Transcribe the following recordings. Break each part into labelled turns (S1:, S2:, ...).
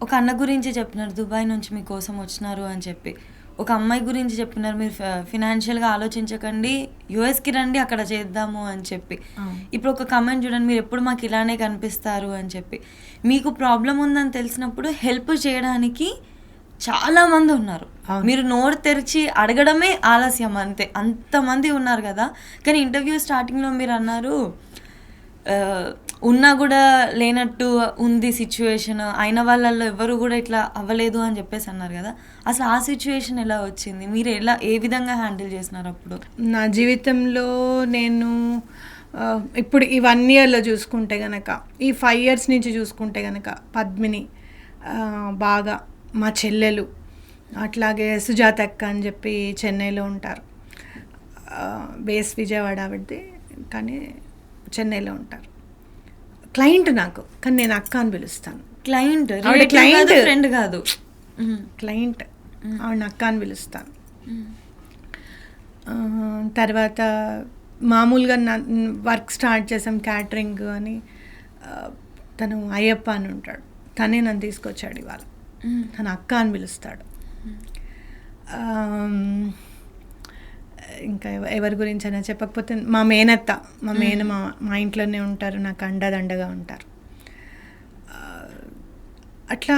S1: ఒక అన్న గురించి చెప్పినారు దుబాయ్ నుంచి మీకోసం వచ్చినారు అని చెప్పి. ఒక అమ్మాయి గురించి చెప్పినారు మీరు ఫినాన్షియల్గా ఆలోచించకండి, యూఎస్కి రండి అక్కడ చేద్దాము అని చెప్పి. ఇప్పుడు ఒక కమెంట్ చూడండి, మీరు ఎప్పుడు మాకు ఇలానే కనిపిస్తారు అని చెప్పి. మీకు ప్రాబ్లం ఉందని తెలిసినప్పుడు హెల్ప్ చేయడానికి చాలామంది ఉన్నారు. మీరు నోరు తెరిచి అడగడమే ఆలస్యం అంతే. అంతమంది ఉన్నారు కదా. కానీ ఇంటర్వ్యూ స్టార్టింగ్లో మీరు అన్నారు ఉన్నా కూడా లేనట్టు ఉంది సిచ్యువేషన్, అయిన వాళ్ళల్లో ఎవరు కూడా ఇట్లా అవ్వలేదు అని చెప్పేసి అన్నారు కదా. అసలు ఆ సిచ్యువేషన్ ఎలా వచ్చింది, మీరు ఏ విధంగా హ్యాండిల్ చేసినారు అప్పుడు?
S2: నా జీవితంలో నేను ఇప్పుడు ఈ 1 yearలో చూసుకుంటే కనుక, ఈ 5 years నుంచి చూసుకుంటే కనుక పద్మిని బాగా, మా చెల్లెలు, అట్లాగే సుజాత అక్క అని చెప్పి చెన్నైలో ఉంటారు, బేస్ విజయవాడ ఆవిడది కానీ చెన్నైలో ఉంటారు. క్లయింట్ నాకు, కానీ నేను అక్క అని పిలుస్తాను.
S1: క్లయింట్ ఫ్రెండ్ కాదు,
S2: క్లయింట్, ఆవిడ అక్క అని పిలుస్తాను. తర్వాత మామూలుగా వర్క్ స్టార్ట్ చేసాం క్యాటరింగ్ అని. తను అయ్యప్ప అని ఉంటాడు, తనే నన్ను తీసుకొచ్చాడు ఇవాళ. తను అక్క అని పిలుస్తాడు. ఇంకా ఎవరి గురించి అయినా చెప్పకపోతే మా మేనత్త, మా ఇంట్లోనే ఉంటారు, నాకు అండదండగా ఉంటారు. అట్లా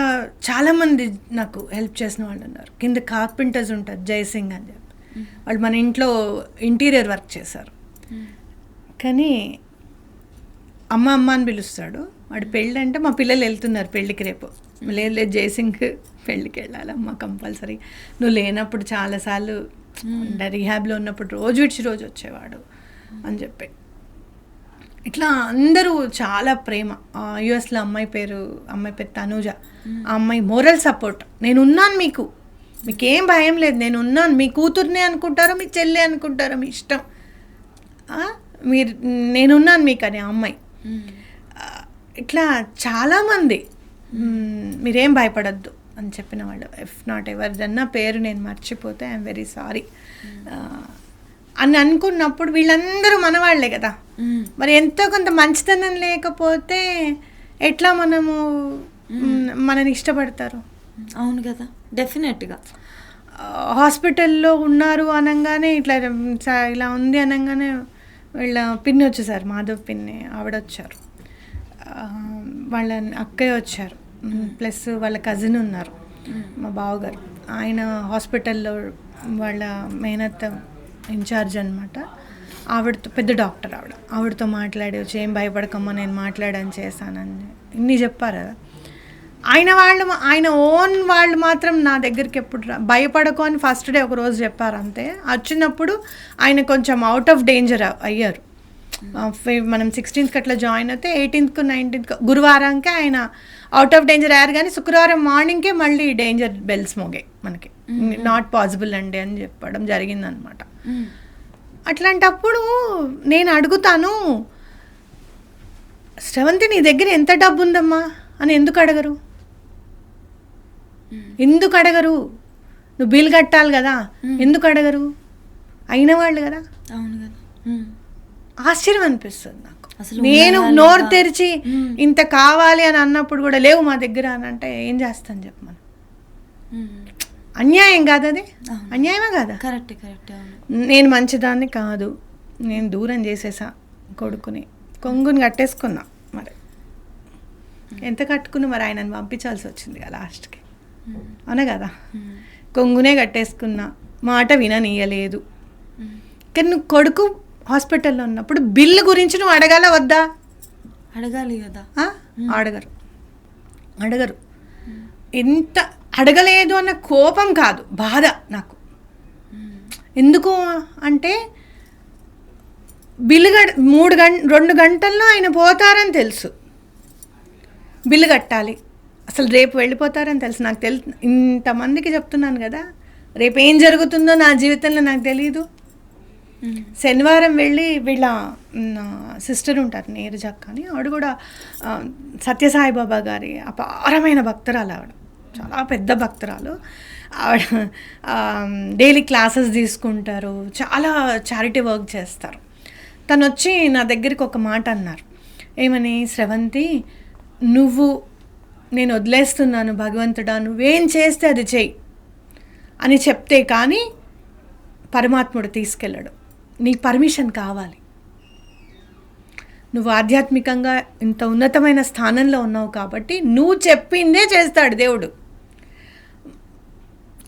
S2: చాలామంది నాకు హెల్ప్ చేసిన వాళ్ళు ఉన్నారు. కింద కార్పెంటర్స్ ఉంటారు, జయసింగ్ అని చెప్పి, వాళ్ళు మన ఇంట్లో ఇంటీరియర్ వర్క్ చేశారు. కానీ అమ్మ అని పిలుస్తాడు. వాడు పెళ్ళి అంటే మా పిల్లలు వెళ్తున్నారు పెళ్ళికి రేపు, లేదు జయసింగ్ పెళ్ళికి వెళ్ళాలమ్మా కంపల్సరీ, నువ్వు లేనప్పుడు చాలాసార్లు రీహాబ్లో ఉన్నప్పుడు రోజు విడిచి రోజు వచ్చేవాడు అని చెప్పి. ఇట్లా అందరూ చాలా ప్రేమ. యుఎస్లో అమ్మాయి పేరు తనూజ. ఆ అమ్మాయి మోరల్ సపోర్ట్, నేనున్నాను మీకేం భయం లేదు, నేనున్నాను, మీ కూతుర్నే అనుకుంటారో మీ చెల్లి అనుకుంటారో మీ ఇష్టం, మీరు నేనున్నాను మీకు అని ఆ అమ్మాయి. ఇట్లా చాలామంది మీరేం భయపడద్దు అని చెప్పిన వాళ్ళు. ఇఫ్ నాట్ ఎవరిదన్నా పేరు నేను మర్చిపోతే ఐఎమ్ వెరీ సారీ అని అనుకున్నప్పుడు వీళ్ళందరూ మనవాళ్లే కదా. మరి ఎంతో కొంత మంచితనం లేకపోతే ఎట్లా మనని ఇష్టపడతారు?
S1: అవును కదా, డెఫినెట్గా.
S2: హాస్పిటల్లో ఉన్నారు అనగానే ఇలా ఉంది అనగానే వీళ్ళ పిన్ని వచ్చేసారు, మాధవ్ పిన్ని, ఆవిడొచ్చారు, వాళ్ళ అక్కయ్య వచ్చారు, ప్లస్ వాళ్ళ కజిన్ ఉన్నారు, మా బావగారు. ఆయన హాస్పిటల్లో వాళ్ళ మేనత్త ఇన్ఛార్జ్ అనమాట. ఆవిడతో, పెద్ద డాక్టర్ ఆవిడతో మాట్లాడి వచ్చి, ఏం భయపడకమ్మా నేను మాట్లాడని చేశానని ఇన్ని చెప్పారు కదా. ఆయన ఓన్ వాళ్ళు మాత్రం నా దగ్గరికి ఎప్పుడు భయపడకు అని ఫస్ట్ డే ఒకరోజు చెప్పారు అంతే. వచ్చినప్పుడు ఆయన కొంచెం అవుట్ ఆఫ్ డేంజర్ అయ్యారు. మనం 16th అట్లా జాయిన్ అయితే 18th 19th గురువారానికి ఆయన అవుట్ ఆఫ్ డేంజర్ అయ్యారు. కానీ శుక్రవారం మార్నింగ్కే మళ్ళీ డేంజర్ బెల్స్ మోగాయి మనకి, నాట్ పాసిబుల్ అండి అని చెప్పడం జరిగిందనమాట. అట్లాంటప్పుడు నేను అడుగుతాను, శ్రవంతి నీ దగ్గర ఎంత డబ్బు ఉందమ్మా అని ఎందుకు అడగరు? నువ్వు బిల్ కట్టాలి కదా, ఎందుకు అడగరు? అయిన వాళ్ళు కదా.
S1: అవును కదా.
S2: ఆశ్చర్యం అనిపిస్తుంది నాకు. నేను నోరు తెరిచి ఇంత కావాలి అని అన్నప్పుడు కూడా లేవు మా దగ్గర అని అంటే ఏం చేస్తాను చెప్పు. మనం అన్యాయం కాదు అది, అన్యాయమే కాదా?
S1: కరెక్ట్.
S2: నేను మంచిదాన్ని కాదు, నేను దూరం చేసేసా కొడుకుని, కొంగుని కట్టేసుకున్నా. మరి ఎంత కట్టుకున్నా మరి ఆయనను పంపించాల్సి వచ్చింది కదా లాస్ట్కి, అవునా కదా. కొంగునే కట్టేసుకున్నా, మాట విననీయలేదు. కానీ నువ్వు కొడుకు హాస్పిటల్లో ఉన్నప్పుడు బిల్లు గురించి నువ్వు అడగాల వద్దా?
S1: అడగాలి కదా.
S2: అడగరు. ఎంత అడగలేదు అన్న కోపం కాదు, బాధ నాకు. ఎందుకు అంటే బిల్లు 2 గంటల్లో ఆయన పోతారని తెలుసు, బిల్లు కట్టాలి, అసలు రేపు వెళ్ళిపోతారని తెలుసు. నాకు ఇంతమందికి చెప్తున్నాను కదా, రేపు ఏం జరుగుతుందో నా జీవితంలో నాకు తెలీదు. శనివారం వెళ్ళి వీళ్ళ సిస్టర్ ఉంటారు నీరజక్క అని, ఆవిడ కూడా సత్యసాయిబాబా గారి అపారమైన భక్తురాలు. ఆవిడ చాలా పెద్ద భక్తురాలు. ఆవిడ డైలీ క్లాసెస్ తీసుకుంటారు, చాలా చారిటీ వర్క్ చేస్తారు. తను వచ్చి నా దగ్గరికి ఒక మాట అన్నారు, ఏమని, శ్రవంతి నువ్వు నేను వదిలేస్తున్నాను భగవంతుడా, నువ్వేం చేస్తే అది చెయ్యి అని చెప్తే కానీ పరమాత్ముడు తీసుకెళ్ళడు. నీకు పర్మిషన్ కావాలి. నువ్వు ఆధ్యాత్మికంగా ఇంత ఉన్నతమైన స్థానంలో ఉన్నావు కాబట్టి నువ్వు చెప్పిందే చేస్తాడు దేవుడు.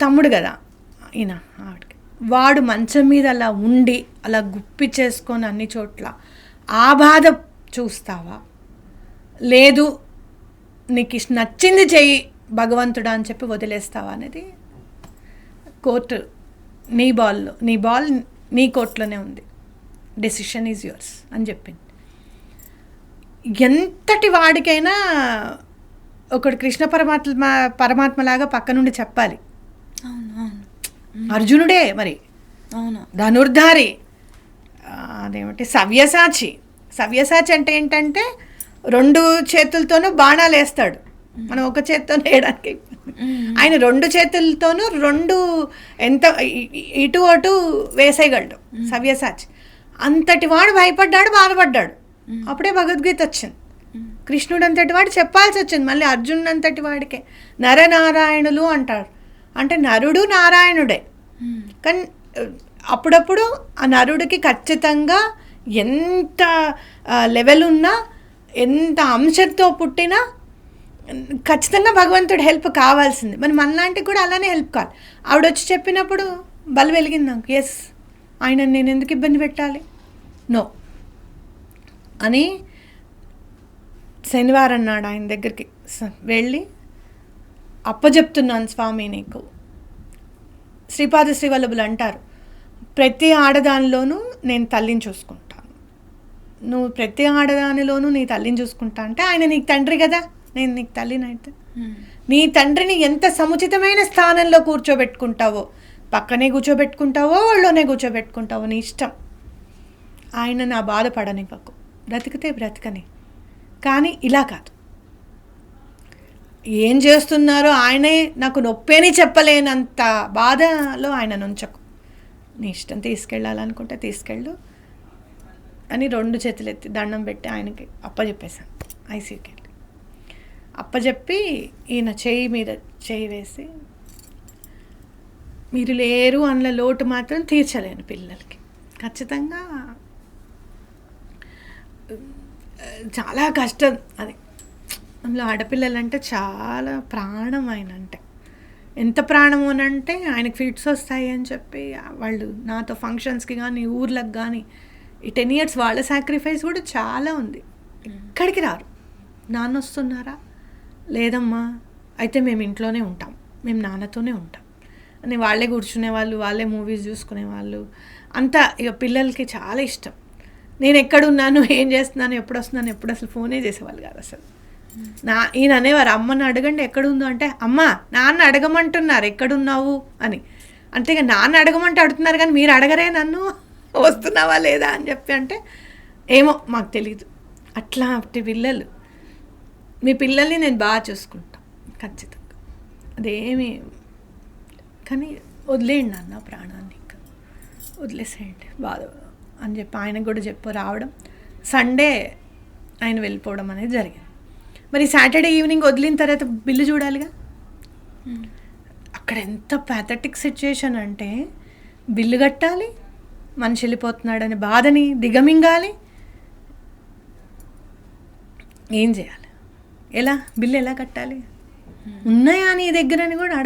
S2: తమ్ముడు కదా ఈయన, ఆవిడకి వాడు మంచం మీద అలా ఉండి అలా గుప్పి చేసుకొని అన్ని చోట్ల ఆ బాధ చూస్తావా, లేదు నీకు నచ్చింది చెయ్యి భగవంతుడా అని చెప్పి వదిలేస్తావా అనేది కోర్టు. నీ బాల్ నీ కోర్టులోనే ఉంది, డెసిషన్ ఈజ్ యువర్స్ అని చెప్పింది. ఎంతటి వాడికైనా ఒకడు కృష్ణ పరమాత్మలాగా పక్క నుండి చెప్పాలి. అర్జునుడే మరి,
S1: అవును,
S2: ధనుర్ధారి, అదేమిటి సవ్యసాచి. సవ్యసాచి అంటే ఏంటంటే 2 చేతులతోనూ బాణాలు వేస్తాడు, మనం ఒక చేతితో వేయడానికి. ఆయన 2 చేతులతోనూ 2 ఎంత ఇటు అటు వేసేయగలడు సవ్యసాచి. అంతటి వాడు భయపడ్డాడు, బాధపడ్డాడు. అప్పుడే భగవద్గీత వచ్చింది. కృష్ణుడు అంతటి వాడు చెప్పాల్సి వచ్చింది. మళ్ళీ అర్జునుడు అంతటి వాడికే నరనారాయణులు అంటారు. అంటే నరుడు నారాయణుడే. కానీ అప్పుడప్పుడు ఆ నరుడికి ఖచ్చితంగా ఎంత లెవెల్ ఉన్నా, ఎంత అంశంతో పుట్టినా ఖచ్చితంగా భగవంతుడి హెల్ప్ కావాల్సింది. మరి మనలాంటికి కూడా అలానే హెల్ప్ కావాలి. ఆవిడ వచ్చి చెప్పినప్పుడు బలు వెలిగింది నాకు. ఎస్, ఆయన నేను ఎందుకు ఇబ్బంది పెట్టాలి, నో అని శనివారం నాడు ఆయన దగ్గరికి వెళ్ళి అప్పచెప్తున్నాను స్వామి నీకు. శ్రీపాద శ్రీవల్లభులు అంటారు, ప్రతి ఆడదానిలోనూ నేను తల్లిని చూసుకుంటాను, నువ్వు ప్రతి ఆడదానిలోనూ నీ తల్లిని చూసుకుంటా అంటే ఆయన నీకు తండ్రి కదా, నేను నీకు తల్లిని అయితే నీ తండ్రిని ఎంత సముచితమైన స్థానంలో కూర్చోబెట్టుకుంటావో, పక్కనే కూర్చోబెట్టుకుంటావో ఒళ్ళోనే కూర్చోబెట్టుకుంటావో నీ ఇష్టం. ఆయన నా బాధపడనివ్వకు, బ్రతికితే బ్రతకని, కానీ ఇలా కాదు. ఏం చేస్తున్నారో ఆయనే నాకు నొప్పేని చెప్పలేనంత బాధలో ఆయన నుంచకు, నీ ఇష్టం, తీసుకెళ్ళాలనుకుంటే తీసుకెళ్ళు అని 2 చేతులు ఎత్తి దండం పెట్టి ఆయనకి అప్పచెప్పేశాను. ఐసీయూకి వెళ్ళి అప్పచెప్పి ఈయన చేయి మీద చేయి వేసి, మీరు లేరు అందులో లోటు మాత్రం తీర్చలేను పిల్లలకి. ఖచ్చితంగా చాలా కష్టం అది. అందులో ఆడపిల్లలంటే చాలా ప్రాణం. ఆయన అంటే ఎంత ప్రాణం అని అంటే ఆయనకు ఫిట్స్ వస్తాయి అని చెప్పి వాళ్ళు నాతో ఫంక్షన్స్కి కానీ ఊర్లకు కానీ ఈ 10 years వాళ్ళ సాక్రిఫైస్ కూడా చాలా ఉంది. ఎక్కడికి రారు. నాన్న వస్తున్నారా, లేదమ్మా అయితే మేము ఇంట్లోనే ఉంటాం, మేము నాన్నతోనే ఉంటాం అని వాళ్ళే కూర్చునేవాళ్ళు, వాళ్ళే మూవీస్ చూసుకునేవాళ్ళు. అంతా ఇక పిల్లలకి చాలా ఇష్టం. నేను ఎక్కడున్నాను, ఏం చేస్తున్నాను, ఎప్పుడు వస్తున్నాను, ఎప్పుడు అసలు ఫోనే చేసేవాళ్ళు కాదు అసలు. ఈయన అనేవారు, అమ్మని అడగండి ఎక్కడుందో అంటే, అమ్మ నాన్న అడగమంటున్నారు ఎక్కడున్నావు అని. అంతేగా నాన్న అడగమంటే అడుగుతున్నారు కానీ మీరు అడగరే నన్ను వస్తున్నావా లేదా అని చెప్పి అంటే, ఏమో మాకు తెలీదు. అట్లాంటి పిల్లలు, మీ పిల్లల్ని నేను బాగా చూసుకుంటాను ఖచ్చితంగా, అదేమి. కానీ వదిలేయండి నాన్న ప్రాణాన్ని, ఇంకా వదిలేసేయండి బాధ అని చెప్పి ఆయనకు కూడా చెప్పు రావడం. సండే ఆయన వెళ్ళిపోవడం అనేది జరిగింది. మరి సాటర్డే ఈవినింగ్ వదిలిన తర్వాత బిల్లు చూడాలిగా. అక్కడ ఎంత ప్యాథటిక్ సిచ్యుయేషన్ అంటే, బిల్లు కట్టాలి, మనిషి వెళ్ళిపోతున్నాడని బాధని దిగమింగాలి, ఏం చేయాలి, ఎలా బిల్లు ఎలా కట్టాలి, ఉన్నాయా నీ దగ్గర అని కూడా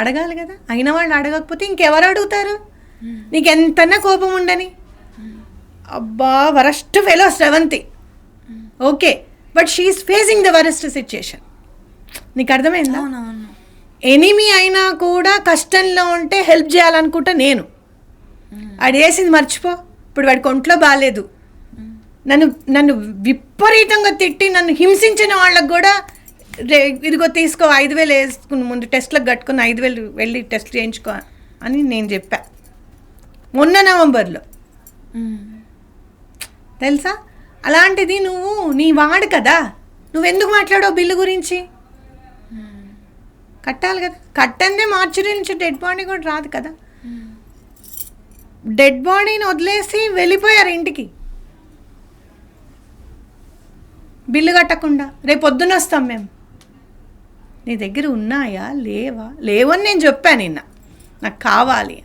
S2: అడగాలి కదా. అయిన వాళ్ళు అడగకపోతే ఇంకెవరు అడుగుతారు? నీకు ఎంతన్నా కోపం ఉండని, అబ్బా worst fellow Sravanthi, okay, but she is facing the worst situation. నీకు అర్థమైందా? ఎనిమీ అయినా కూడా కష్టంలో ఉంటే హెల్ప్ చేయాలనుకుంటా నేను. వాడు వేసింది మర్చిపో. ఇప్పుడు వాడికి ఒంట్లో బాగాలేదు, నన్ను విపరీతంగా తిట్టి నన్ను హింసించిన వాళ్ళకు కూడా ఇదిగో తీసుకో 5,000 వేసుకుని ముందు టెస్ట్లకు కట్టుకుని 5,000 వెళ్ళి టెస్ట్ చేయించుకో అని నేను చెప్పా మొన్న నవంబర్లో, తెలుసా? అలాంటిది నువ్వు నీ వాడు కదా, నువ్వెందుకు మాట్లాడావు బిల్లు గురించి? కట్టాలి కదా. కట్టందే మార్చురీ నుంచి డెడ్ బాడీ కూడా రాదు కదా. డెడ్ బాడీని వదిలేసి వెళ్ళిపోయారు ఇంటికి బిల్లు కట్టకుండా. రేపు పొద్దున్న వస్తాం మేము నీ దగ్గర ఉన్నాయా లేవా? లేవని నేను చెప్పాను నిన్న, నాకు కావాలి.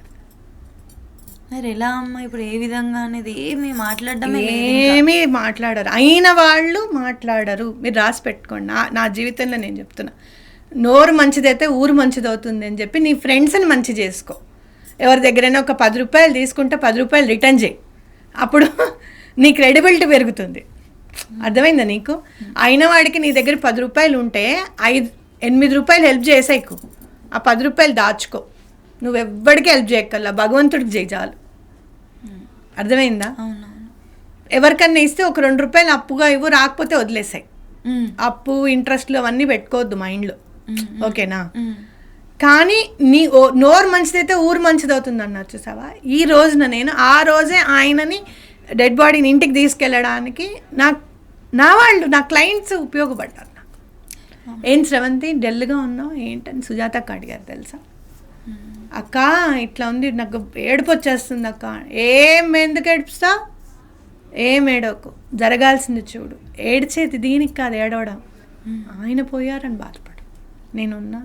S1: మరి ఎలా అమ్మ ఇప్పుడు ఏ విధంగా అనేది ఏమి మాట్లాడడమే లేదు ఇంకా.
S2: ఏమీ మాట్లాడరు, అయిన వాళ్ళు మాట్లాడరు. మీరు రాసి పెట్టుకోండి. నా జీవితంలో నేను చెప్తున్నా, నోరు మంచిదైతే ఊరు మంచిది అవుతుంది అని చెప్పి నీ ఫ్రెండ్స్ని మంచి చేసుకో. ఎవరి దగ్గరైనా ఒక 10 రూపాయలు తీసుకుంటే 10 రూపాయలు రిటర్న్ చేయి, అప్పుడు నీ క్రెడిబిలిటీ పెరుగుతుంది. అర్థమైందా నీకు? అయిన వాడికి నీ దగ్గర 10 రూపాయలు ఉంటే 8 రూపాయలు హెల్ప్ చేసేకు, ఆ 10 రూపాయలు దాచుకో. నువ్వెవ్వడికి హెల్ప్ చేయక్కల్లా, భగవంతుడికి చేయి చాలు. అర్థమైందా?
S1: అవునవును.
S2: ఎవరికన్నా ఇస్తే ఒక 2 రూపాయలు అప్పుగా ఇవ్వు, రాకపోతే వదిలేసాయి. అప్పు ఇంట్రెస్ట్లు అవన్నీ పెట్టుకోవద్దు మైండ్లో, ఓకేనా? కానీ నీ నోరు మంచిదైతే ఊరు మంచిది అవుతుంది అన్నారు చూసావా? ఈ రోజున నేను ఆ రోజే ఆయనని డెడ్ బాడీని ఇంటికి తీసుకెళ్ళడానికి నా వాళ్ళు, నా క్లయింట్స్ ఉపయోగపడ్డారు నాకు. ఏం శ్రవంతి డల్గా ఉన్నావు ఏంటని సుజాతక్క అడిగారు తెలుసా? అక్క ఇట్లా ఉంది, నాకు ఏడుపు వచ్చేస్తుంది అక్క. ఎందుకు ఏడుపుస్తా? ఏం ఏడవకు, జరగాల్సింది చూడు. ఏడ్చేది దీనికి కాదు, ఏడవడం. ఆయన పోయారని బాధపడు, నేనున్నా.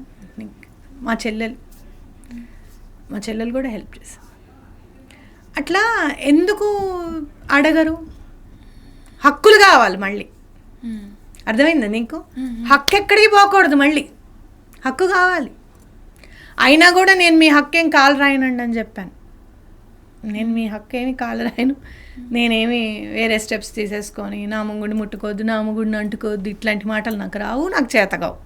S2: మా చెల్లెలు కూడా హెల్ప్ చేశాను. అట్లా ఎందుకు అడగరు? హక్కులు కావాలి మళ్ళీ. అర్థమైందా నీకు? హక్కు ఎక్కడికి పోకూడదు, మళ్ళీ హక్కు కావాలి. అయినా కూడా నేను మీ హక్కు ఏం కాలు రాయనండి అని చెప్పాను. నేను మీ హక్కు ఏమి కాలు రాయను, నేనేమి వేరే స్టెప్స్ తీసేసుకొని నా ముంగుడిని ముట్టుకోవద్దు, నా ముంగుడిని అంటుకోవద్దు, ఇట్లాంటి మాటలు నాకు రావు, నాకు చేతగావు.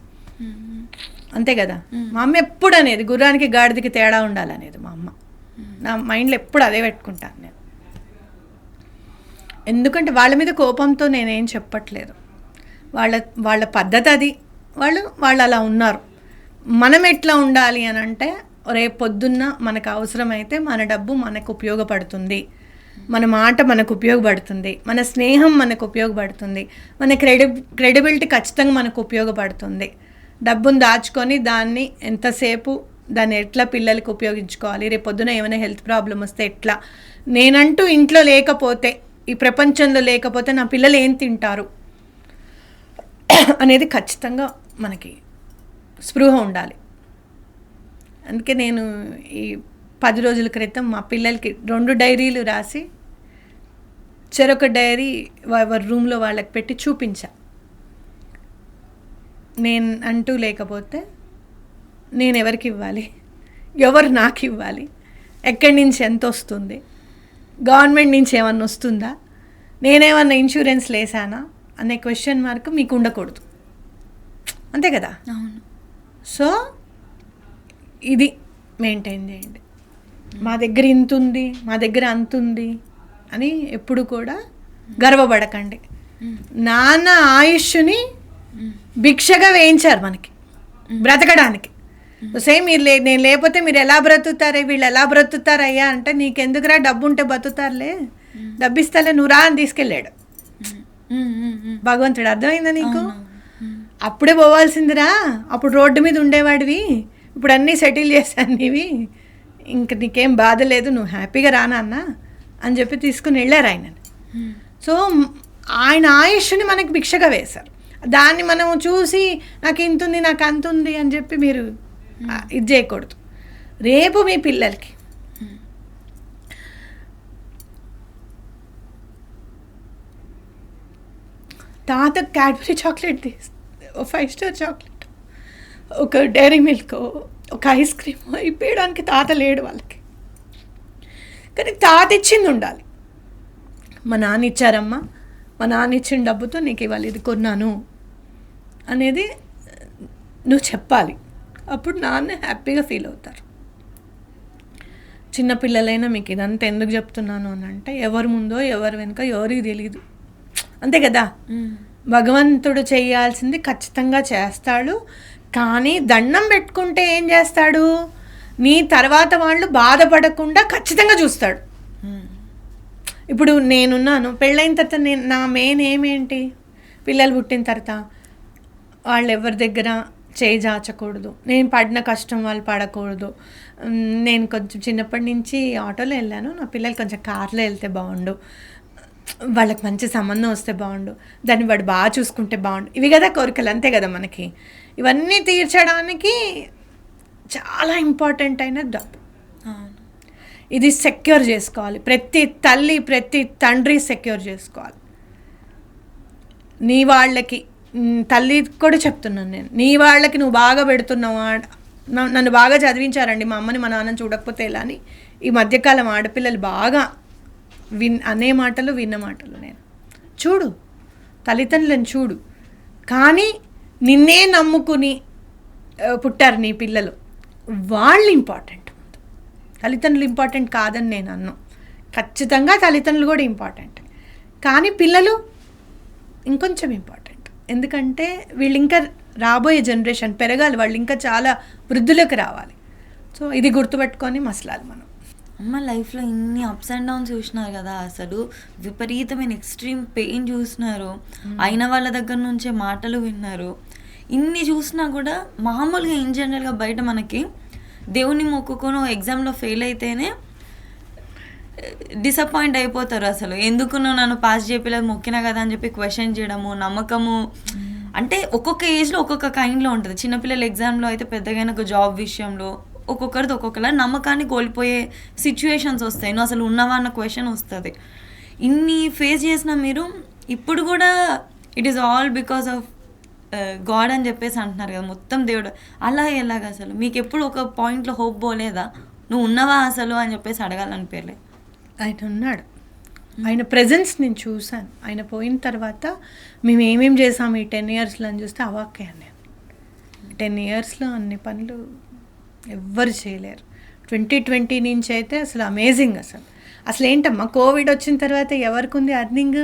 S2: అంతే కదా? మా అమ్మ ఎప్పుడు అనేది గుర్రానికి గాడిదకి తేడా ఉండాలనేది మా అమ్మ. నా మైండ్లో ఎప్పుడు అదే పెట్టుకుంటాను నేను. ఎందుకంటే వాళ్ళ మీద కోపంతో నేనేం చెప్పట్లేదు, వాళ్ళ పద్ధతి అది, వాళ్ళు అలా ఉన్నారు. మనం ఎట్లా ఉండాలి అని అంటే, రేపు పొద్దున్న మనకు అవసరమైతే మన డబ్బు మనకు ఉపయోగపడుతుంది, మన మాట మనకు ఉపయోగపడుతుంది, మన స్నేహం మనకు ఉపయోగపడుతుంది, మన క్రెడిబిలిటీ ఖచ్చితంగా మనకు ఉపయోగపడుతుంది. డబ్బును దాచుకొని దాన్ని ఎంతసేపు దాన్ని ఎట్లా పిల్లలకి ఉపయోగించుకోవాలి, రేపు పొద్దున ఏమైనా హెల్త్ ప్రాబ్లం వస్తే ఎట్లా, నేనంటూ ఇంట్లో లేకపోతే, ఈ ప్రపంచంలో లేకపోతే నా పిల్లలు ఏం తింటారు అనేది ఖచ్చితంగా మనకి స్పృహ ఉండాలి. అందుకే నేను ఈ 10 రోజుల క్రితం మా పిల్లలకి 2 డైరీలు రాసి, చెరొక డైరీ ఎవరి రూమ్లో వాళ్ళకి పెట్టి చూపించా. నేను అంటూ లేకపోతే నేను ఎవరికి ఇవ్వాలి, ఎవరు నాకు ఇవ్వాలి, ఎక్కడి నుంచి ఎంత వస్తుంది, గవర్నమెంట్ నుంచి ఏమన్నా వస్తుందా, నేనేమన్నా ఇన్సూరెన్స్ లేసానా అనే క్వశ్చన్ మార్క్ మీకు ఉండకూడదు. అంతే కదా?
S1: అవును.
S2: సో ఇది మెయింటైన్ చేయండి. మా దగ్గర ఇంత ఉంది, మా దగ్గర అంత ఉంది అని ఎప్పుడు కూడా గర్వపడకండి. నాన్న ఆయుష్ని భిక్షగా వేయించారు మనకి బ్రతకడానికి. సేమ్ నేను లేకపోతే మీరు ఎలా బ్రతుకుతారే, వీళ్ళు ఎలా బ్రతుకుతారయ్యా అంటే, నీకెందుకురా, డబ్బు ఉంటే బతుకుతారులే, డబ్బిస్తాలే, నువ్వు రా అని తీసుకెళ్ళాడు భగవంతుడు. అర్థమైందా నీకు? అప్పుడే పోవాల్సిందిరా, అప్పుడు రోడ్డు మీద ఉండేవాడివి, ఇప్పుడు అన్నీ సెటిల్ చేశాను నీవి, ఇంక నీకేం బాధ లేదు, నువ్వు హ్యాపీగా రానా అన్న అని చెప్పి తీసుకుని వెళ్ళారు ఆయనని. సో ఆయన ఆయుష్ని మనకి భిక్షగా వేశారు. దాన్ని మనం చూసి నాకు ఇంత ఉంది, నాకు అంత ఉంది అని చెప్పి మీరు ఇది చేయకూడదు. రేపు మీ పిల్లలకి తాత క్యాడ్బరీ చాక్లెట్ 5 స్టార్ చాక్లెట్, ఒక డైరీ మిల్క్, ఒక ఐస్ క్రీమ్ ఇప్పేయడానికి తాత లేడు వాళ్ళకి. కానీ తాత ఇచ్చింది ఉండాలి. మా నాన్న ఇచ్చారమ్మా, మా నాన్న ఇచ్చిన డబ్బుతో నీకు ఇవాళ ఇది కొన్నాను అనేది నువ్వు చెప్పాలి. అప్పుడు నాన్న హ్యాపీగా ఫీల్ అవుతారు. చిన్నపిల్లలైనా మీకు ఇదంతా ఎందుకు చెప్తున్నాను అని అంటే, ఎవరి ముందో ఎవరి వెనుక ఎవరికి తెలియదు. అంతే కదా? భగవంతుడు చేయాల్సింది ఖచ్చితంగా చేస్తాడు. కానీ దండం పెట్టుకుంటే ఏం చేస్తాడు, నీ తర్వాత వాళ్ళు బాధపడకుండా ఖచ్చితంగా చూస్తాడు. ఇప్పుడు నేనున్నాను, పెళ్ళైన తర్వాత నా మెయిన్ ఏమేంటి, పిల్లలు పుట్టిన తర్వాత వాళ్ళు ఎవరి దగ్గర చేయి జాచకూడదు, నేను పడిన కష్టం వాళ్ళు పడకూడదు. నేను కొంచెం చిన్నప్పటి నుంచి ఆటోలో వెళ్ళాను, నా పిల్లలు కొంచెం కార్లో వెళ్తే బాగుండు, వాళ్ళకి మంచి సంబంధం వస్తే బాగుండు, దాన్ని వాడు బాగా చూసుకుంటే బాగుండు. ఇవి కదా కోరికలు, అంతే కదా మనకి. ఇవన్నీ తీర్చడానికి చాలా ఇంపార్టెంట్ అయిన డబ్బు. ఇది సెక్యూర్ చేసుకోవాలి, ప్రతి తల్లి ప్రతి తండ్రి సెక్యూర్ చేసుకోవాలి. నీ వాళ్ళకి, తల్లి కూడా చెప్తున్నాను నేను, నీ వాళ్ళకి నువ్వు బాగా పెడుతున్నావా, నన్ను బాగా చదివించారండి మా అమ్మని మా నాన్నని చూడకపోతే ఎలా అని ఈ మధ్యకాలం ఆడపిల్లలు బాగా అనే మాటలు విన్న మాటలు. నేను చూడు, తల్లిదండ్రులను చూడు, కానీ నిన్నే నమ్ముకుని పుట్టారు నీ పిల్లలు, వాళ్ళు ఇంపార్టెంట్. తల్లిదండ్రులు ఇంపార్టెంట్ కాదని నేను అన్నాను, ఖచ్చితంగా తల్లిదండ్రులు కూడా ఇంపార్టెంట్, కానీ పిల్లలు ఇంకొంచెం ఇంపార్టెంట్. ఎందుకంటే వీళ్ళు ఇంకా రాబోయే జనరేషన్ పెరగాలి, వాళ్ళు ఇంకా చాలా వృద్ధులకు రావాలి. సో ఇది గుర్తుపెట్టుకొని మసలాలి మనం.
S1: అమ్మ లైఫ్లో ఇన్ని అప్స్ అండ్ డౌన్స్ చూసినారు కదా, అసలు విపరీతమైన ఎక్స్ట్రీమ్ పెయిన్ చూసినారు, అయిన వాళ్ళ దగ్గర నుంచే మాటలు విన్నారు. ఇన్ని చూసినా కూడా మామూలుగా ఇన్ జనరల్గా బయట మనకి దేవుని మొక్కుకొని ఎగ్జామ్లో ఫెయిల్ అయితేనే డిసప్పాయింట్ అయిపోతారు. అసలు ఎందుకు నువ్వు నన్ను పాస్ చేయలేదు, మొక్కినా కదా అని చెప్పి క్వశ్చన్ చేయడము, నమ్మకము. అంటే ఒక్కొక్క ఏజ్లో ఒక్కొక్క కైండ్లో ఉంటుంది. చిన్నపిల్లల ఎగ్జామ్లో అయితే పెద్దగా ఒక జాబ్ విషయంలో ఒక్కొక్కరిది ఒక్కొక్కలా నమ్మకాన్ని కోల్పోయే సిచ్యువేషన్స్ వస్తాయి. నువ్వు అసలు ఉన్నావా అన్న క్వశ్చన్ వస్తుంది. ఇన్ని ఫేస్ చేసిన మీరు ఇప్పుడు కూడా it is all because of God అని చెప్పేసి అంటున్నారు కదా, మొత్తం దేవుడు. అలా ఎలాగ అసలు మీకు ఎప్పుడు ఒక పాయింట్లో హోప్ పోలేదా, నువ్వు ఉన్నావా అసలు అని చెప్పేసి అడగాలనిపించలే?
S2: ఆయన ఉన్నాడు, ఆయన ప్రెజెన్స్ నేను చూశాను. ఆయన పోయిన తర్వాత మేము ఏమేమి చేసాము ఈ 10 yearsలో అని చూస్తే అవాక్కయ్యాను నేను. 10 yearsలో అన్ని పనులు ఎవ్వరు చేయలేరు. 2020 నుంచి అయితే అసలు అమేజింగ్. అసలు ఏంటమ్మా, కోవిడ్ వచ్చిన తర్వాత ఎవరికి ఉంది అర్నింగ్?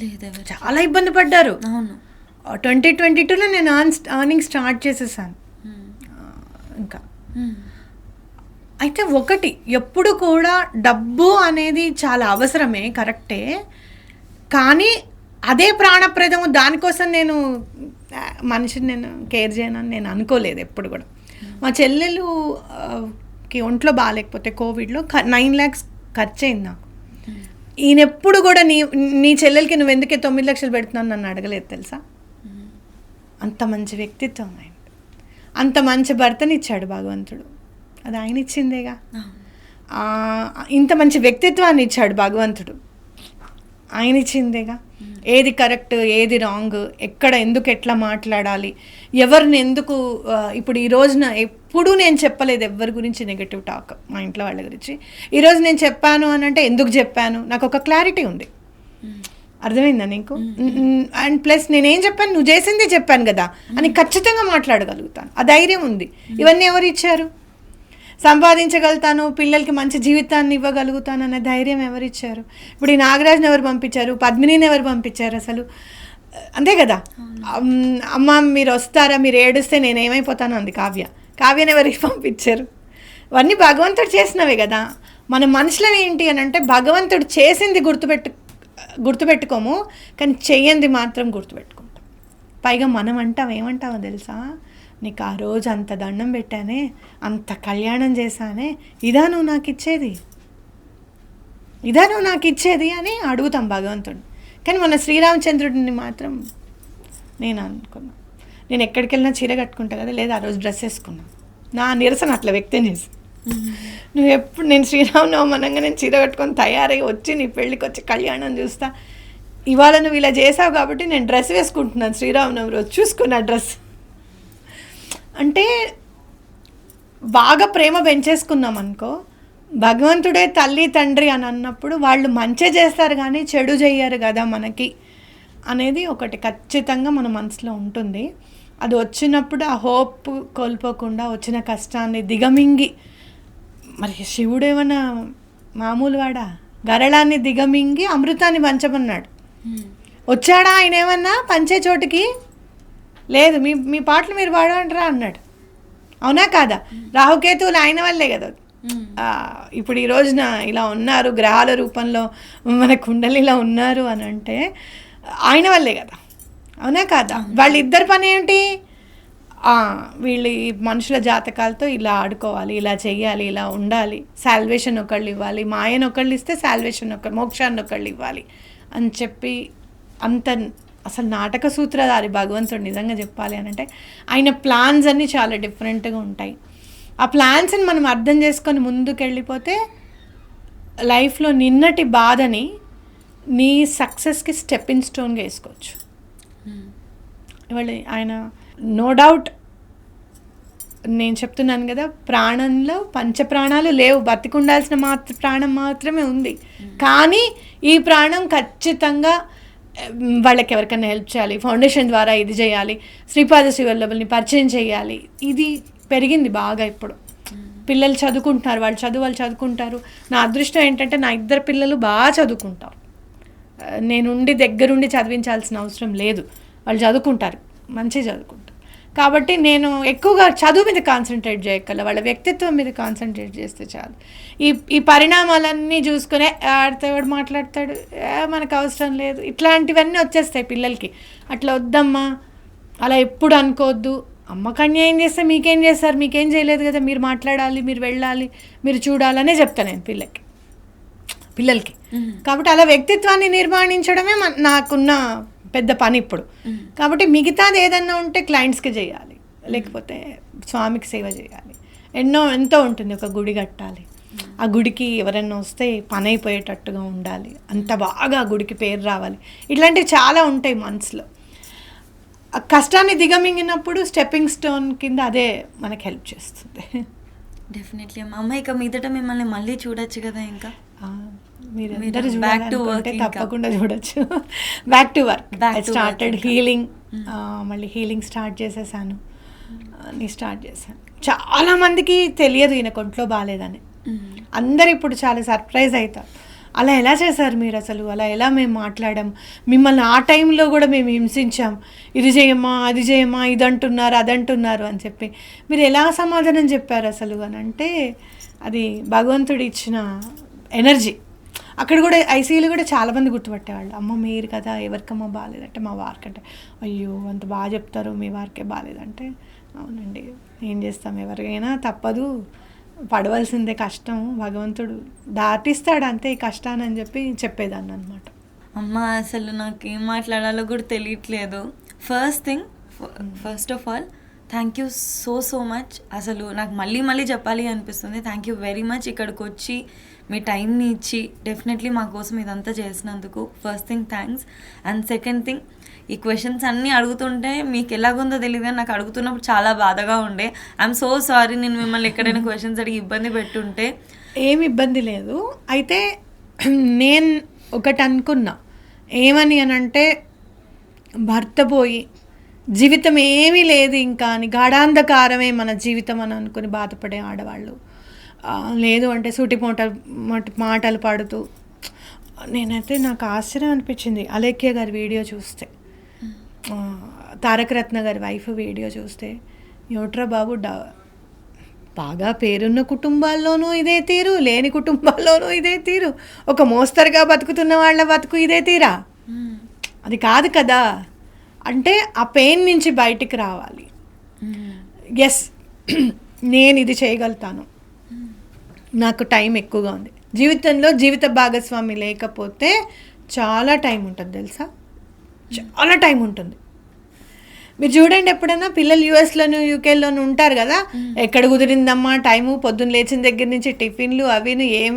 S1: లేదు,
S2: చాలా ఇబ్బంది పడ్డారు.
S1: అవును,
S2: 2022లో నేను అర్నింగ్ స్టార్ట్ చేసేసాను. ఇంకా అయితే ఒకటి, ఎప్పుడు కూడా డబ్బు అనేది చాలా అవసరమే, కరెక్టే, కానీ అదే ప్రాణప్రదము. దానికోసం నేను మనిషిని నేను కేర్ చేయనని నేను అనుకోలేదు ఎప్పుడు కూడా. మా చెల్లెలుకి ఒంట్లో బాగాలేకపోతే కోవిడ్లో 9 lakhs ఖర్చు అయింది నాకు. ఈయన ఎప్పుడు కూడా నీ చెల్లెలకి నువ్వు ఎందుకే 9 లక్షలు పెడుతున్నాను నన్ను అడగలేదు తెలుసా. అంత మంచి వ్యక్తిత్వం ఆయన, అంత మంచి భర్తని ఇచ్చాడు భగవంతుడు, అది ఆయన ఇచ్చిందేగా. ఇంత మంచి వ్యక్తిత్వాన్ని ఇచ్చాడు భగవంతుడు, ఆయన ఇచ్చిందేగా. ఏది కరెక్ట్, ఏది రాంగ్, ఎక్కడ ఎందుకు ఎట్లా మాట్లాడాలి, ఎవరిని ఎందుకు. ఇప్పుడు ఈ రోజున ఎప్పుడూ నేను చెప్పలేదు ఎవరి గురించి నెగటివ్ టాక్ మా ఇంట్లో వాళ్ళ గురించి. ఈరోజు నేను చెప్పాను అని అంటే ఎందుకు చెప్పాను, నాకు ఒక క్లారిటీ ఉంది. అర్థమైందా నీకు? అండ్ ప్లస్ నేనేం చెప్పాను, నువ్వు చేసిందే చెప్పాను కదా అని ఖచ్చితంగా మాట్లాడగలుగుతాను, ఆ ధైర్యం ఉంది. ఇవన్నీ ఎవరు ఇచ్చారు? సంపాదించగలుగుతాను, పిల్లలకి మంచి జీవితాన్ని ఇవ్వగలుగుతాను అనే ధైర్యం ఎవరిచ్చారు? ఇప్పుడు ఈ నాగరాజ్ని ఎవరు పంపించారు, పద్మినిని ఎవరు పంపించారు? అసలు అంతే కదా. అమ్మ మీరు వస్తారా, మీరు ఏడుస్తే నేను ఏమైపోతాను అంది కావ్యని ఎవరికి పంపించారు? ఇవన్నీ భగవంతుడు చేసినవే కదా. మన మనుషులం ఏంటి అని అంటే భగవంతుడు చేసింది గుర్తుపెట్టుకోము, కానీ చెయ్యంది మాత్రం గుర్తుపెట్టుకుంటాం. పైగా మనం ఏమంటామో తెలుసా, నీకు ఆ రోజు అంత దండం పెట్టానే, అంత కళ్యాణం చేశానే, ఇదా నువ్వు నాకు ఇచ్చేది అని అడుగుతాం భగవంతుడిని. కానీ మన శ్రీరామచంద్రుడిని మాత్రం నేను అనుకున్నా, నేను ఎక్కడికి వెళ్ళినా చీర కట్టుకుంటా కదా, లేదా ఆ రోజు డ్రెస్ వేసుకున్నాను. నా నిరసన అట్లా వ్యక్తం చేసి, నువ్వు ఎప్పుడు నేను శ్రీరామనవమి అనగా నేను చీర కట్టుకొని తయారై వచ్చి నీ పెళ్ళికి వచ్చి కళ్యాణం చూస్తా, ఇవాళ నువ్వు ఇలా చేసావు కాబట్టి నేను డ్రెస్ వేసుకుంటున్నాను శ్రీరామనవమి రోజు, చూసుకున్నా డ్రెస్. అంటే బాగా ప్రేమ పెంచేసుకున్నాం అనుకో, భగవంతుడే తల్లి తండ్రి అని అన్నప్పుడు వాళ్ళు మంచి చేస్తారు కానీ చెడు చెయ్యరు కదా మనకి అనేది ఒకటి ఖచ్చితంగా మన మనసులో ఉంటుంది. అది వచ్చినప్పుడు ఆ హోప్ కోల్పోకుండా వచ్చిన కష్టాన్ని దిగమింగి, మరి శివుడు ఏమన్నా మామూలు వాడా, గరళాన్ని దిగమింగి అమృతాన్ని పంచమన్నాడు. వచ్చాడా ఆయన ఏమన్నా పంచే చోటుకి? లేదు, మీ పాటలు మీరు పాడమంటారా అన్నాడు. అవునా కాదా? రాహుకేతువులు ఆయన వల్లే కదా ఇప్పుడు ఈ రోజున ఇలా ఉన్నారు, గ్రహాల రూపంలో మన కుండలిలా ఉన్నారు అని అంటే ఆయన వల్లే కదా. అవునా కాదా? వాళ్ళిద్దరి పని ఏంటి, వీళ్ళు ఈ మనుషుల జాతకాలతో ఇలా ఆడుకోవాలి, ఇలా చెయ్యాలి, ఇలా ఉండాలి, సాల్వేషన్ ఒకళ్ళు ఇవ్వాలి, మాయను ఒకళ్ళు ఇస్తే సాల్వేషన్ మోక్షాన్ని ఒకళ్ళు ఇవ్వాలి అని చెప్పి అసలు నాటక సూత్రధారి భగవంతుడు నిజంగా చెప్పాలి అని అంటే. ఆయన ప్లాన్స్ అన్నీ చాలా డిఫరెంట్గా ఉంటాయి. ఆ ప్లాన్స్ని మనం అర్థం చేసుకొని ముందుకెళ్ళిపోతే లైఫ్లో నిన్నటి బాధని నీ సక్సెస్కి స్టెప్పింగ్ స్టోన్గా వేసుకోవచ్చు. ఇవాళ ఆయన నో డౌట్ నేను చెప్తున్నాను కదా, ప్రాణంలో పంచప్రాణాలు లేవు, బతికుండాల్సిన ప్రాణం మాత్రమే ఉంది. కానీ ఈ ప్రాణం ఖచ్చితంగా వాళ్ళకి ఎవరికైనా హెల్ప్ చేయాలి, ఫౌండేషన్ ద్వారా ఇది చేయాలి, శ్రీపాద శ్రీవల్లభుల్ని పరిచయం చేయాలి. ఇది పెరిగింది బాగా ఇప్పుడు. పిల్లలు చదువుకుంటున్నారు, వాళ్ళు చదువుకుంటారు. నా అదృష్టం ఏంటంటే నా 2 పిల్లలు బాగా చదువుకుంటారు. నేనుండి దగ్గరుండి చదివించాల్సిన అవసరం లేదు, వాళ్ళు చదువుకుంటారు, మంచిగా చదువుకుంటారు. కాబట్టి నేను ఎక్కువగా చదువు మీద కాన్సన్ట్రేట్ చేయగల, వాళ్ళ వ్యక్తిత్వం మీద కాన్సన్ట్రేట్ చేస్తే చాలు. ఈ పరిణామాలన్నీ చూసుకునే ఆడితే వాడు మాట్లాడతాడు, మనకు అవసరం లేదు, ఇట్లాంటివన్నీ వచ్చేస్తాయి పిల్లలకి. అట్లా వద్దమ్మా, అలా ఎప్పుడు అనుకోవద్దు. అమ్మకు అన్యాయం చేస్తే మీకేం చేస్తారు, మీకేం చేయలేదు కదా, మీరు మాట్లాడాలి, మీరు వెళ్ళాలి, మీరు చూడాలనే చెప్తాను నేను పిల్లలకి. కాబట్టి అలా వ్యక్తిత్వాన్ని నిర్మాణించడమే నాకున్న పెద్ద పని ఇప్పుడు. కాబట్టి మిగతాది ఏదన్నా ఉంటే క్లయింట్స్కి చేయాలి, లేకపోతే స్వామికి సేవ చేయాలి, ఎంతో ఉంటుంది. ఒక గుడి కట్టాలి, ఆ గుడికి ఎవరన్నా వస్తే పని అయిపోయేటట్టుగా ఉండాలి, అంత బాగా ఆ గుడికి పేరు రావాలి, ఇట్లాంటివి చాలా ఉంటాయి మనసులో. ఆ కష్టాన్ని దిగమింగినప్పుడు స్టెప్పింగ్ స్టోన్ కింద అదే మనకి హెల్ప్ చేస్తుంది.
S1: డెఫినెట్లీ అమ్మ. ఇక మీదట మిమ్మల్ని మళ్ళీ చూడొచ్చు కదా, ఇంకా
S2: మీరందరూ చూడాలనుకుంటే తప్పకుండా చూడొచ్చు. Back to work. I started healing. మళ్ళీ హీలింగ్ స్టార్ట్ చేసేసాను. చాలా మందికి తెలియదు ఈయన ఒంట్లో బాగాలేదని. అందరు ఇప్పుడు చాలా సర్ప్రైజ్ అవుతారు, అలా ఎలా చేశారు మీరు అసలు, అలా ఎలా మేము మాట్లాడాం, మిమ్మల్ని ఆ టైంలో కూడా మేము హింసించాం, ఇది చేయమ్మా అది చేయమ్మా, ఇదంటున్నారు అదంటున్నారు అని చెప్పి మీరు ఎలా సమాధానం చెప్పారు అసలు అని అంటే, అది భగవంతుడు ఇచ్చిన ఎనర్జీ. అక్కడ కూడా ఐసీయూలో కూడా చాలామంది గుర్తుపట్టేవాళ్ళు, అమ్మ మీరు కదా, ఎవరికమ్మా బాగాలేదంటే మా వారికంటే, అయ్యో అంత బాగా చెప్తారు, మీ వారికే బాగాలేదంటే, అవునండి ఏం చేస్తాం, ఎవరికైనా తప్పదు, పడవలసిందే కష్టం, భగవంతుడు దాటిస్తాడు అంతే ఈ కష్టాన్ని అని చెప్పి చెప్పేదాన్ని అనమాట.
S1: అమ్మ అసలు నాకు ఏం మాట్లాడాలో కూడా తెలియట్లేదు. First of all thank you so much. అసలు నాకు మళ్ళీ చెప్పాలి అనిపిస్తుంది. Thank you very much. ఇక్కడికి వచ్చి మీ టైంని ఇచ్చి డెఫినెట్లీ మా కోసం ఇదంతా చేసినందుకు first thing thanks. And second thing, ఈ క్వశ్చన్స్ అన్నీ అడుగుతుంటే మీకు ఎలాగుందో తెలియదు కానీ నాకు అడుగుతున్నప్పుడు చాలా బాధగా ఉండే. ఐఎమ్ సో సారీ, నేను మిమ్మల్ని ఎక్కడైనా క్వశ్చన్స్ అడిగి ఇబ్బంది పెట్టుంటే.
S2: ఏమి ఇబ్బంది లేదు. అయితే నేను ఒకటి అనుకున్నా, ఏమని అనంటే, భర్త పోయి జీవితం ఏమీ లేదు ఇంకా అని, గాఢాంధకారమే మన జీవితం అని అనుకుని బాధపడే ఆడవాళ్ళు, లేదు అంటే సూటి మాటలు పాడుతూ. నేనైతే నాకు ఆశ్చర్యం అనిపించింది అలేఖ్య గారి వీడియో చూస్తే, తారక రత్న గారి వైఫ్ వీడియో చూస్తే, యోట్రా బాబు బాగా పేరున్న కుటుంబాల్లోనూ ఇదే తీరు, లేని కుటుంబాల్లోనూ ఇదే తీరు, ఒక మోస్తరుగా బతుకుతున్న వాళ్ళ బతుకు ఇదే తీరా, అది కాదు కదా. అంటే ఆ పెయిన్ నుంచి బయటికి రావాలి. ఎస్, నేను ఇది చేయగలుగుతాను, నాకు టైం ఎక్కువగా ఉంది. జీవితంలో జీవిత భాగస్వామి లేకపోతే చాలా టైం ఉంటుంది తెలుసా, చాలా టైం ఉంటుంది. మీరు చూడండి, ఎప్పుడైనా పిల్లలు యూఎస్లోను యూకేలోను ఉంటారు కదా, ఎక్కడ కుదిరిందమ్మా టైము, పొద్దున్న లేచిన దగ్గర నుంచి టిఫిన్లు అవిను, ఏం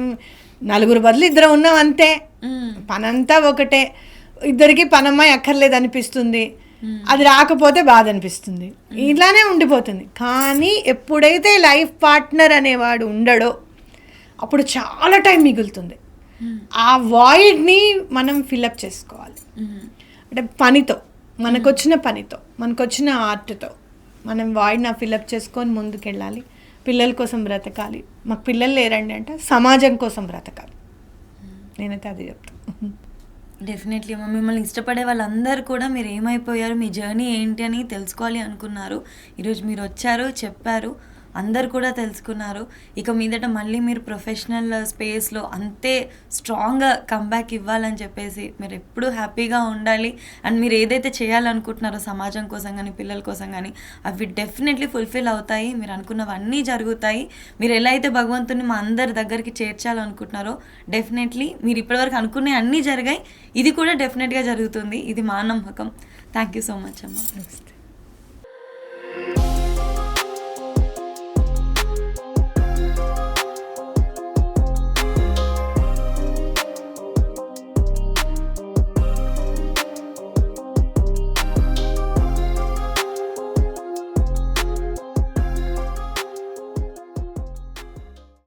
S2: 4 బదులు 2 ఉన్నాం అంతే, పనంతా ఒకటే, ఇద్దరికి పనమ్మాయి అక్కర్లేదు అనిపిస్తుంది, అది రాకపోతే బాధ అనిపిస్తుంది, ఇలానే ఉండిపోతుంది. కానీ ఎప్పుడైతే లైఫ్ పార్ట్నర్ అనేవాడు ఉండడో అప్పుడు చాలా టైం మిగులుతుంది. ఆ వాయిడ్ని మనం ఫిల్అప్ చేసుకోవాలి. అంటే పనితో, మనకొచ్చిన పనితో, మనకొచ్చిన ఆర్ట్తో మనం వాయిడ్ని ఫిల్అప్ చేసుకొని ముందుకెళ్ళాలి. పిల్లల కోసం బ్రతకాలి. మాకు పిల్లలు లేరండి అంటే సమాజం కోసం బ్రతకాలి. నేనైతే అది చెప్తాను.
S1: డెఫినెట్లీ అమ్మ. మిమ్మల్ని ఇష్టపడే వాళ్ళందరూ కూడా మీరు ఏమైపోయారు, మీ జర్నీ ఏంటి అని తెలుసుకోవాలి అనుకున్నారు. ఈరోజు మీరు వచ్చారు, చెప్పారు. అందరు కూడా తెలుసుకున్నారు. ఇక మీదట మళ్ళీ మీరు ప్రొఫెషనల్ స్పేస్లో అంతే స్ట్రాంగ్గా కంబ్యాక్ ఇవ్వాలని చెప్పేసి, మీరు ఎప్పుడూ హ్యాపీగా ఉండాలి. అండ్ మీరు ఏదైతే చేయాలనుకుంటున్నారో సమాజం కోసం కానీ పిల్లల కోసం కానీ అవి డెఫినెట్లీ ఫుల్ఫిల్ అవుతాయి. మీరు అనుకున్నవన్నీ జరుగుతాయి. మీరు ఎలా అయితే భగవంతుని మా అందరి దగ్గరికి చేర్చాలనుకుంటున్నారో డెఫినెట్లీ మీరు ఇప్పటివరకు అనుకునే అన్నీ జరిగాయి. ఇది కూడా డెఫినెట్గా జరుగుతుంది. ఇది మా నమ్మకం. థ్యాంక్ యూ సో మచ్ అమ్మ.
S2: నమస్తే.